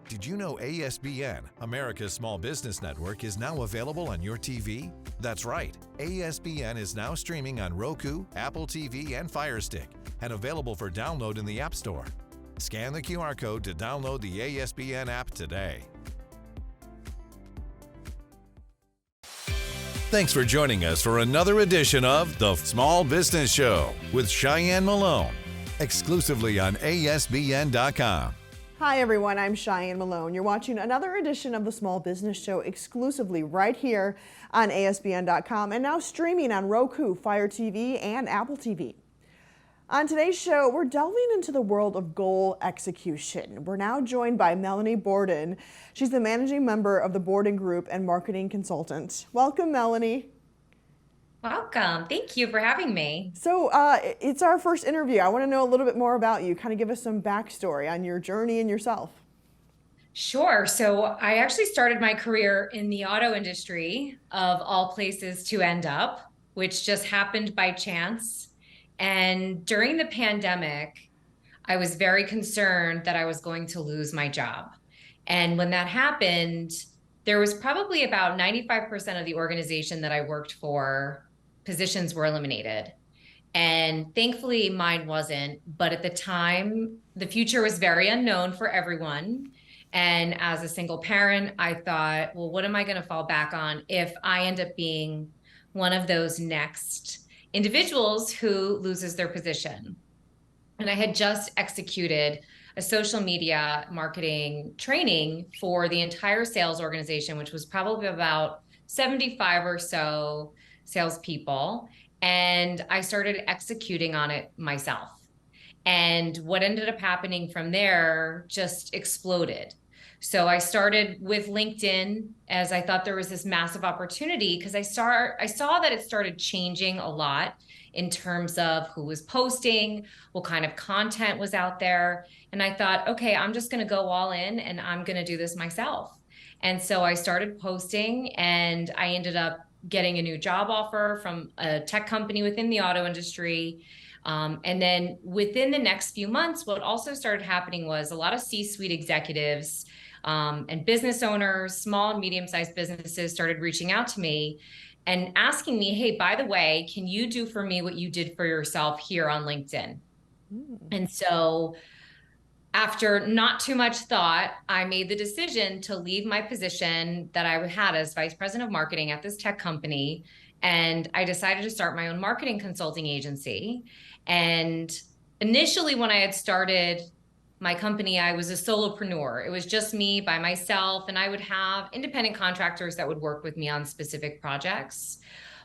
Did you know ASBN, America's Small Business Network, is now available on your TV? That's right. ASBN is now streaming on Roku, Apple TV, and Fire Stick, and available for download in the App Store. Scan the QR code to download the ASBN app today. Thanks for joining us for another edition of The Small Business Show with Cheyenne Malone, exclusively on ASBN.com. Hi everyone, I'm Cheyenne Malone. You're watching another edition of the Small Business Show exclusively right here on ASBN.com and now streaming on Roku, Fire TV, and Apple TV. On today's show, we're delving into the world of goal execution. We're now joined by Melanie Borden. She's the managing member of the Borden Group and marketing consultant. Welcome, Melanie. Welcome. Thank you for having me. So it's our first interview. I want to know a little bit more about you. Kind of give us some backstory on your journey and yourself. Sure. So I actually started my career in the auto industry, of all places to end up, which just happened by chance. And during the pandemic, I was very concerned that I was going to lose my job. And when that happened, there was probably about 95% of the organization that I worked for, positions were eliminated. And thankfully mine wasn't, but at the time, the future was very unknown for everyone. And as a single parent, I thought, well, what am I going to fall back on if I end up being one of those next individuals who loses their position? And I had just executed a social media marketing training for the entire sales organization, which was probably about 75 or so salespeople. And I started executing on it myself. And what ended up happening from there just exploded. So I started with LinkedIn, as I thought there was this massive opportunity, because I saw that it started changing a lot in terms of who was posting, what kind of content was out there. And I thought, okay, I'm just going to go all in and I'm going to do this myself. And so I started posting, and I ended up getting a new job offer from a tech company within the auto industry. And then within the next few months, what also started happening was a lot of C-suite executives and business owners, small and medium-sized businesses, started reaching out to me and asking me, hey, by the way, can you do for me what you did for yourself here on LinkedIn? And so after not too much thought, I made the decision to leave my position that I had as vice president of marketing at this tech company. And I decided to start my own marketing consulting agency. And initially, when I had started my company, I was a solopreneur. It was just me by myself, and I would have independent contractors that would work with me on specific projects.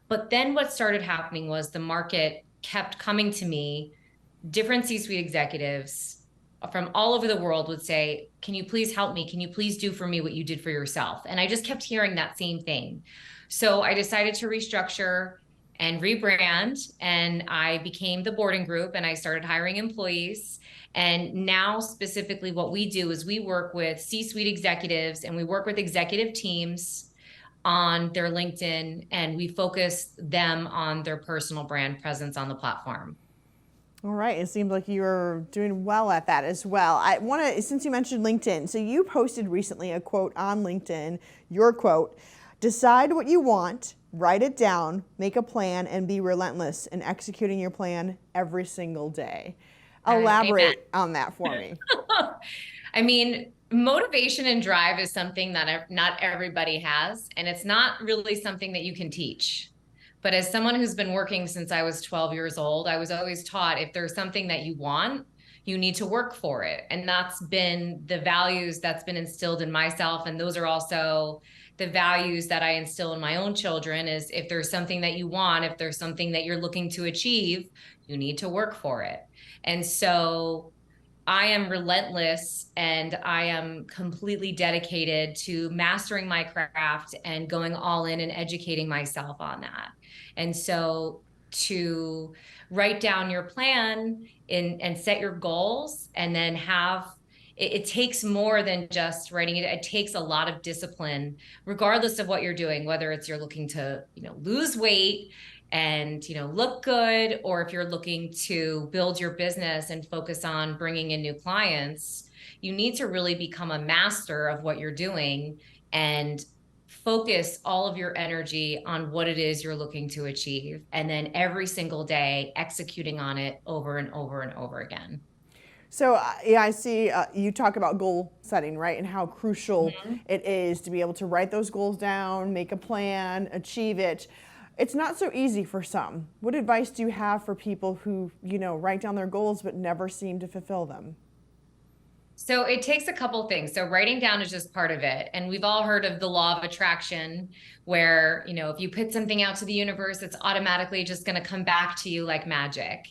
But then what started happening was the market kept coming to me. Different C-suite executives from all over the world would say, can you please help me? Can you please do for me what you did for yourself? And I just kept hearing that same thing. So I decided to restructure and rebrand, and I became the Borden Group, and I started hiring employees. And now specifically what we do is we work with C-suite executives, and we work with executive teams on their LinkedIn, and we focus them on their personal brand presence on the platform. All right, it seems like you're doing well at that as well. I want to, since you mentioned LinkedIn, so you posted recently a quote on LinkedIn, your quote, decide what you want, write it down, make a plan, and be relentless in executing your plan every single day. Elaborate on that for me. I mean, motivation and drive is something that not everybody has, and it's not really something that you can teach. But as someone who's been working since I was 12 years old, I was always taught if there's something that you want, you need to work for it. And that's been the values that's been instilled in myself. And those are also the values that I instill in my own children is if there's something that you want, if there's something that you're looking to achieve, you need to work for it. And so I am relentless, and I am completely dedicated to mastering my craft and going all in and educating myself on that. And so to write down your plan and set your goals, and then it takes more than just writing it. It takes a lot of discipline, regardless of what you're doing, whether it's you're looking to, lose weight and, look good, or if you're looking to build your business and focus on bringing in new clients. You need to really become a master of what you're doing and focus all of your energy on what it is you're looking to achieve. And then every single day executing on it over and over and over again. So yeah, I see you talk about goal setting, right? And how crucial it is to be able to write those goals down, make a plan, achieve it. It's not so easy for some. What advice do you have for people who, write down their goals but never seem to fulfill them? So it takes a couple things. So writing down is just part of it. And we've all heard of the law of attraction, where, if you put something out to the universe, it's automatically just going to come back to you like magic.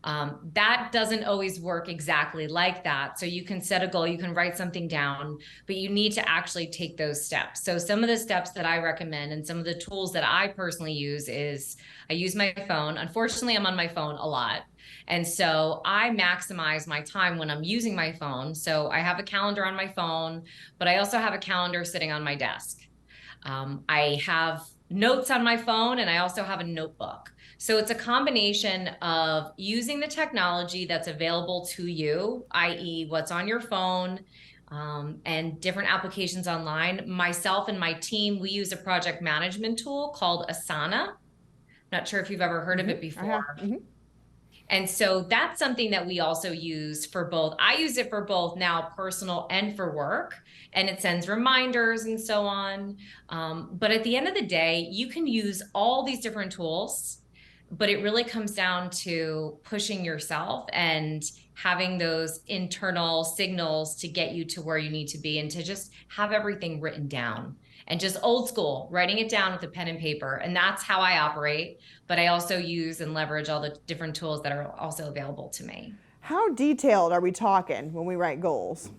That doesn't always work exactly like that. So you can set a goal, you can write something down, but you need to actually take those steps. So some of the steps that I recommend and some of the tools that I personally use is I use my phone. Unfortunately, I'm on my phone a lot. And so I maximize my time when I'm using my phone. So I have a calendar on my phone, but I also have a calendar sitting on my desk. I have notes on my phone, and I also have a notebook. So it's a combination of using the technology that's available to you, i.e. what's on your phone, and different applications online. Myself and my team, we use a project management tool called Asana. Not sure if you've ever heard of it before. And so that's something that we also use for both. I use it for both now, personal and for work, and it sends reminders and so on. But at the end of the day, you can use all these different tools, but it really comes down to pushing yourself and having those internal signals to get you to where you need to be, and to just have everything written down. And just old school, writing it down with a pen and paper. And that's how I operate. But I also use and leverage all the different tools that are also available to me. How detailed are we talking when we write goals?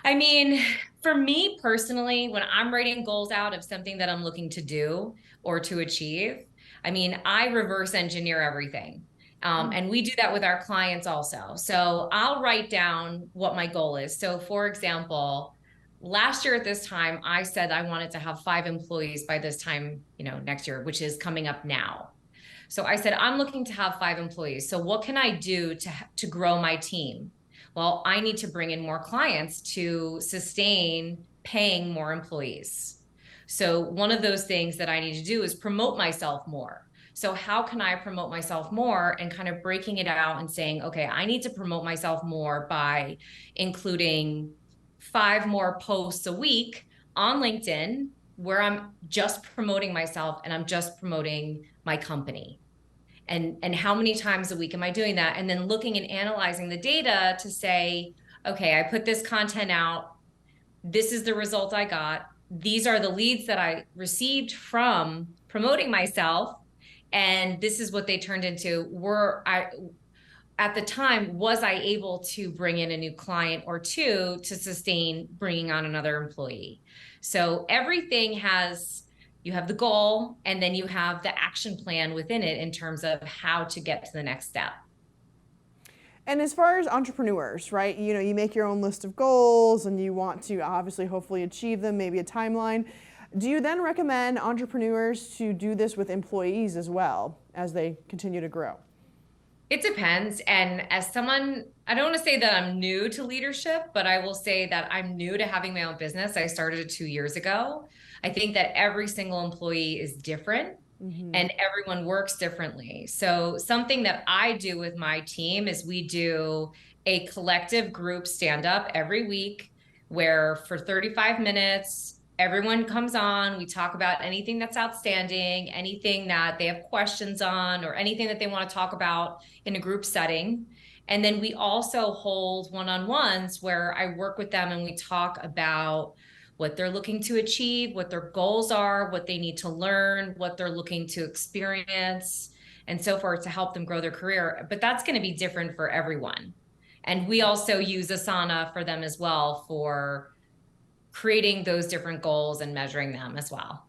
I mean, for me personally, when I'm writing goals out of something that I'm looking to do or to achieve, I reverse engineer everything. And we do that with our clients also. So I'll write down what my goal is. So for example, last year at this time, I said I wanted to have 5 employees by this time, next year, which is coming up now. So I said, I'm looking to have 5 employees. So what can I do to grow my team? Well, I need to bring in more clients to sustain paying more employees. So one of those things that I need to do is promote myself more. So how can I promote myself more, and kind of breaking it out and saying, okay, I need to promote myself more by including 5 more posts a week on LinkedIn where I'm just promoting myself and I'm just promoting my company. And how many times a week am I doing that? And then looking and analyzing the data to say, okay, I put this content out. This is the result I got. These are the leads that I received from promoting myself. And this is what they turned into. At the time, was I able to bring in a new client or 2 to sustain bringing on another employee? So everything you have the goal, and then you have the action plan within it in terms of how to get to the next step. And as far as entrepreneurs, right, you make your own list of goals and you want to obviously hopefully achieve them, maybe a timeline. Do you then recommend entrepreneurs to do this with employees as well as they continue to grow? It depends. And as someone, I don't want to say that I'm new to leadership, but I will say that I'm new to having my own business. I started it 2 years ago. I think that every single employee is different, and everyone works differently. So something that I do with my team is we do a collective group stand-up every week, where for 35 minutes, everyone comes on, we talk about anything that's outstanding, anything that they have questions on, or anything that they want to talk about in a group setting. And then we also hold one-on-ones where I work with them and we talk about what they're looking to achieve, what their goals are, what they need to learn, what they're looking to experience, and so forth, to help them grow their career. But that's going to be different for everyone. And we also use Asana for them as well, for creating those different goals and measuring them as well.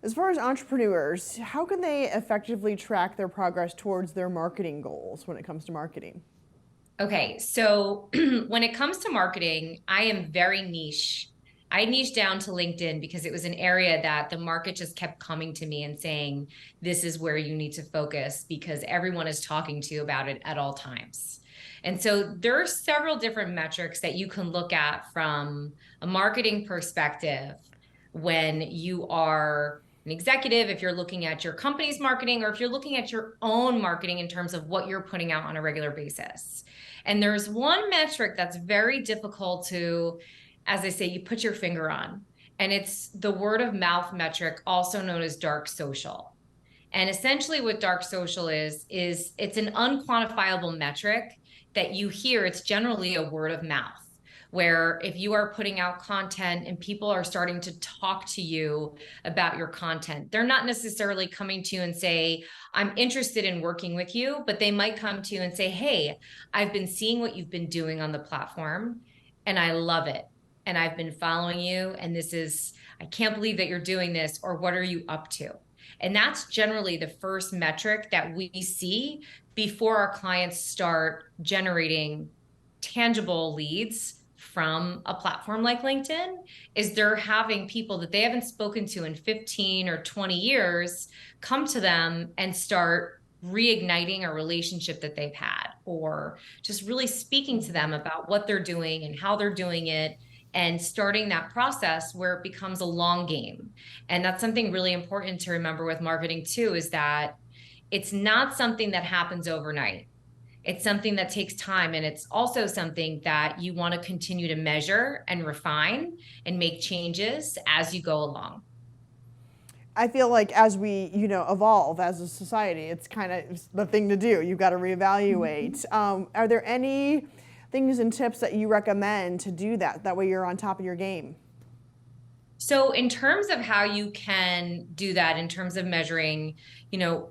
As far as entrepreneurs, how can they effectively track their progress towards their marketing goals when it comes to marketing? Okay, so when it comes to marketing, I am very niche. I niche down to LinkedIn because it was an area that the market just kept coming to me and saying, this is where you need to focus because everyone is talking to you about it at all times. And so there are several different metrics that you can look at from a marketing perspective when you are an executive, if you're looking at your company's marketing, or if you're looking at your own marketing in terms of what you're putting out on a regular basis. And there's one metric that's very difficult to, as I say, you put your finger on, and it's the word of mouth metric, also known as dark social. And essentially what dark social is it's an unquantifiable metric that you hear. It's generally a word of mouth, where if you are putting out content and people are starting to talk to you about your content, they're not necessarily coming to you and say, I'm interested in working with you, but they might come to you and say, hey, I've been seeing what you've been doing on the platform and I love it. And I've been following you, and I can't believe that you're doing this, or what are you up to? And that's generally the first metric that we see before our clients start generating tangible leads from a platform like LinkedIn, is they're having people that they haven't spoken to in 15 or 20 years come to them and start reigniting a relationship that they've had, or just really speaking to them about what they're doing and how they're doing it, and starting that process where it becomes a long game. And that's something really important to remember with marketing too, is that it's not something that happens overnight. It's something that takes time. And it's also something that you want to continue to measure and refine and make changes as you go along. I feel like as we, evolve as a society, it's kind of the thing to do. You've got to reevaluate. Are there any things and tips that you recommend to do that? That way you're on top of your game. So in terms of how you can do that, in terms of measuring,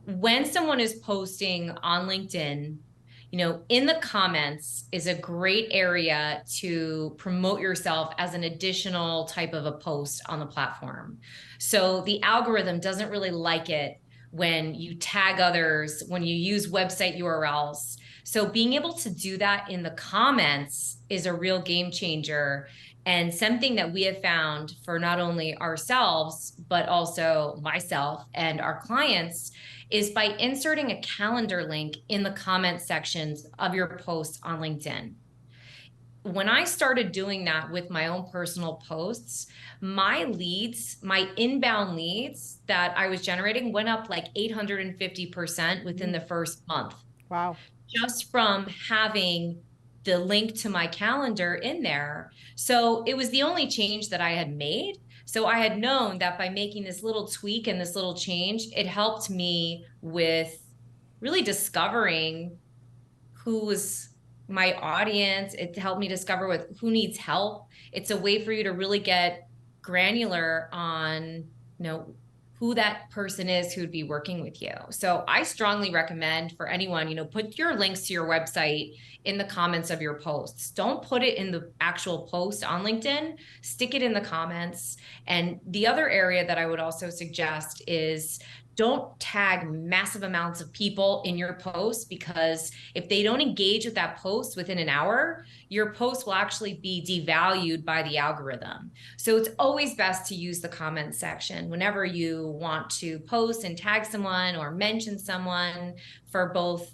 when someone is posting on LinkedIn, in the comments is a great area to promote yourself as an additional type of a post on the platform. So the algorithm doesn't really like it when you tag others, when you use website URLs. So being able to do that in the comments is a real game changer, and something that we have found for not only ourselves, but also myself and our clients, is by inserting a calendar link in the comment sections of your posts on LinkedIn. When I started doing that with my own personal posts, my leads, my inbound leads that I was generating went up like 850% within the first month. Wow. Just from having the link to my calendar in there. So it was the only change that I had made. So I had known that by making this little tweak and this little change, it helped me with really discovering who was my audience. It helped me discover with who needs help. It's a way for you to really get granular on, who that person is who'd be working with you. So I strongly recommend for anyone, put your links to your website in the comments of your posts. Don't put it in the actual post on LinkedIn, stick it in the comments. And the other area that I would also suggest is don't tag massive amounts of people in your post, because if they don't engage with that post within an hour, your post will actually be devalued by the algorithm. So it's always best to use the comment section whenever you want to post and tag someone or mention someone, for both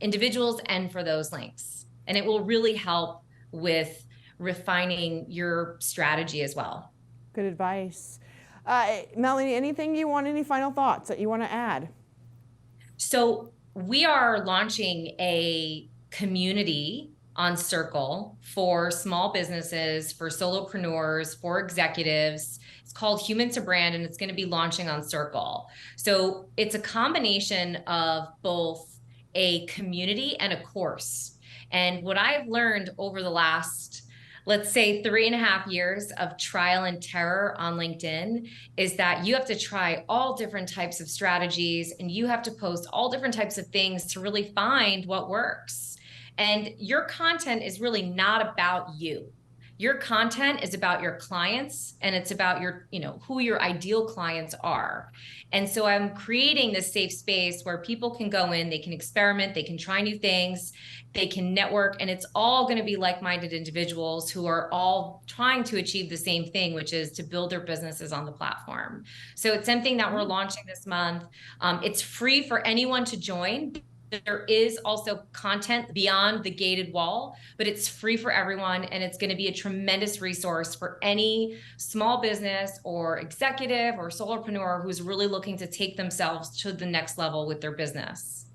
individuals and for those links. And it will really help with refining your strategy as well. Good advice. Melanie, any final thoughts that you want to add? So we are launching a community on Circle for small businesses, for solopreneurs, for executives. It's called Human to Brand, and it's going to be launching on Circle. So it's a combination of both a community and a course. And what I've learned over the last, let's say, 3.5 years of trial and terror on LinkedIn is that you have to try all different types of strategies, and you have to post all different types of things to really find what works. And your content is really not about you. Your content is about your clients, and it's about your, who your ideal clients are. And so I'm creating this safe space where people can go in, they can experiment, they can try new things, they can network, and it's all going to be like-minded individuals who are all trying to achieve the same thing, which is to build their businesses on the platform. So it's something that we're launching this month. It's free for anyone to join. there is also content beyond the gated wall, but it's free for everyone. And it's going to be a tremendous resource for any small business or executive or solopreneur who's really looking to take themselves to the next level with their business.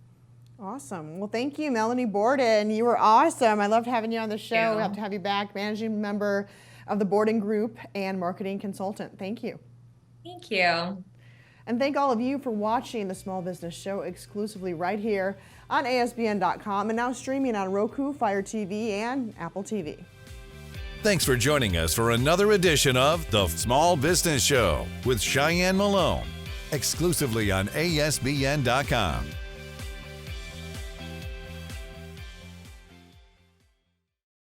Awesome. Well, thank you, Melanie Borden. You were awesome. I loved having you on the show. We have to have you back, managing member of the Borden Group and marketing consultant. Thank you. Thank you. And thank all of you for watching the Small Business Show exclusively right here on ASBN.com and now streaming on Roku, Fire TV, and Apple TV. Thanks for joining us for another edition of The Small Business Show with Cheyenne Malone, exclusively on ASBN.com.